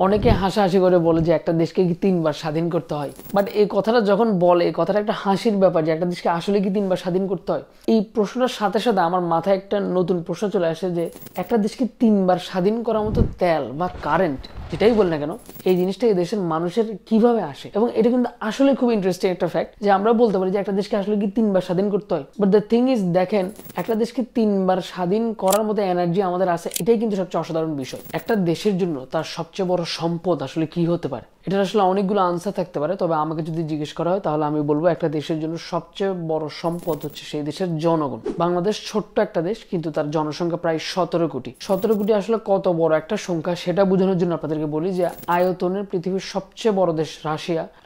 অনেকে হাসাহাসি করে বলে যে একটা দেশকে কি 3 বার স্বাধীন করতে হয়, বাট এই কথাটা যখন বলে এই কথাটা একটা হাসির ব্যাপার যে একটা দেশকে আসলে কি 3 বার স্বাধীন করতে হয়। এই প্রশ্নটার সাথে সাথে আমার মাথায় একটা নতুন প্রশ্ন চলে আসে যে একটা দেশকে 3 বার স্বাধীন করার মতো তেল বা কারেন্ট যেটাই বল না কেন এই জিনিসটা এই দেশের মানুষের কিভাবে আসে। এবং এটা কিন্তু আসলে খুব ইন্টারেস্টিং একটা ফ্যাক্ট যে আমরা বলতে পারি যে একটা দেশকে আসলে কি 3 বার স্বাধীন করতে হয়, বাট দ্য থিং ইজ দেখেন একটা দেশকে 3 বার স্বাধীন করার মতো এনার্জি আমাদের আছে, এটাই কিন্তু সবচেয়ে অসাধারণ বিষয়। একটা দেশের জন্য তার সবচেয়ে বড় সম্পদ আসলে কি হতে পারে, এটার আসলে অনেকগুলো আনসার থাকতে পারে, তবে আমাকে যদি জিজ্ঞেস করা হয় তাহলে আমি বলবো একটা দেশের জন্য সবচেয়ে বড় সম্পদ হচ্ছে সেই দেশের জনগণ। বাংলাদেশ ছোট্ট একটা দেশ, কিন্তু তার জনসংখ্যা প্রায় 17 কোটি। 17 কোটি আসলে কত বড় একটা সংখ্যা সেটা বোঝানোর জন্য আপনাদেরকে বলি যে আয়তনের পৃথিবীর সবচেয়ে বড় দেশ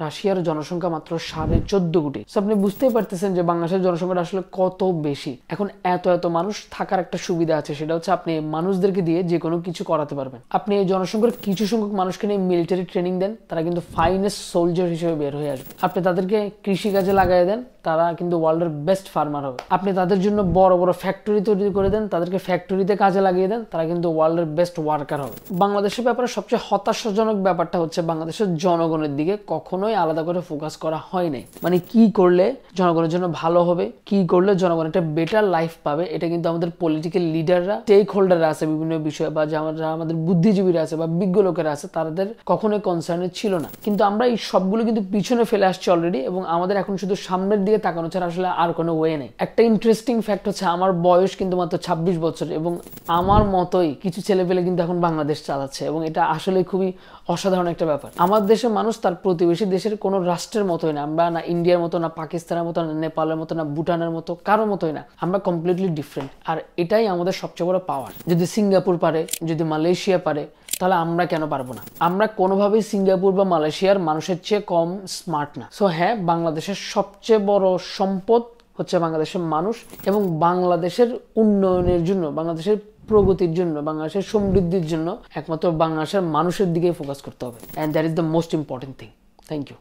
রাশিয়ার জনসংখ্যা মাত্র 14.5 কোটি। আপনি বুঝতেই পারতেছেন যে বাংলাদেশের জনসংখ্যাটা আসলে কত বেশি। এখন এত মানুষ থাকার একটা সুবিধা আছে, সেটা হচ্ছে আপনি মানুষদেরকে দিয়ে যে কোনো কিছু করাতে পারবেন। আপনি এই জনসংখ্যার কিছু সংখ্যক মানুষকে নিয়ে মিলিটারি ট্রেনিং দেন, তারা কিন্তু ফাইনেস্ট সোলজার হিসেবে বের হয়ে আসবে। আপনি তাদেরকে কৃষি কাজে লাগাই দেন, তারা কিন্তু ওয়ার্ল্ডের বেস্ট ফার্মার হবে। আপনি তাদের জন্য বড় বড় ফ্যাক্টরি তৈরি করে দেন, তাদেরকে ফ্যাক্টরিতে কাজে লাগিয়ে দেন, তারা কিন্তু ওয়ার্ল্ডের বেস্ট ওয়ার্কার হবে। বাংলাদেশের ব্যাপারে সবচেয়ে হতাশাজনক ব্যাপারটা হচ্ছে বাংলাদেশের জনগণের দিকে কখনোই আলাদা করে ফোকাস করা হয় নাই। মানে কি করলে জনগণের জন্য ভালো হবে, কি করলে জনগণ একটা বেটার লাইফ পাবে, এটা কিন্তু আমাদের পলিটিক্যাল লিডাররা, স্টেক হোল্ডাররা আছে বিভিন্ন বিষয়ে, বা যারা আমাদের বুদ্ধিজীবীরা আছে বা বিজ্ঞ লোকেরা আছে, তাদের কখনোই কনসার্নে ছিল না। কিন্তু আমরা এই সবগুলো কিন্তু পিছনে ফেলে আসছি অলরেডি, এবং আমাদের এখন শুধু সামনের দিকে তাকানো ছাড়া আসলে আর কোনো ওয়ে নেই। একটা ইন্টারেস্টিং ফ্যাক্ট হচ্ছে আমার বয়স কিন্তু মাত্র 26 বছর, এবং আমার মতোই কিছু ছেলেপেলে কিন্তু এখন বাংলাদেশ চালাচ্ছে, এবং এটা আসলে খুবই অসাধারণ একটা ব্যাপার। আমার দেশের মানুষ তার প্রতিবেশী দেশের কোনো রাষ্ট্রের মতোই না, আমরা না ইন্ডিয়ার মতো, না পাকিস্তানের মতো, না নেপালের মতো, না ভুটানের মতো, কারোর মতোই না। আমরা কমপ্লিটলি ডিফারেন্ট, আর এটাই আমাদের সবচেয়ে বড় পাওয়ার। যদি সিঙ্গাপুর পারে, যদি মালয়েশিয়া পারে, তাহলে আমরা কেন পারবো না? আমরা কোনোভাবেই সিঙ্গাপুর বা মালয়েশিয়ার মানুষের চেয়ে কম স্মার্ট না। সো হ্যাঁ, বাংলাদেশের সবচেয়ে বড় সম্পদ হচ্ছে বাংলাদেশের মানুষ, এবং বাংলাদেশের উন্নয়নের জন্য, বাংলাদেশের প্রগতির জন্য, বাংলাদেশের সমৃদ্ধির জন্য একমাত্র বাংলাদেশের মানুষের দিকেই ফোকাস করতে হবে, and that is the most important thing. Thank you.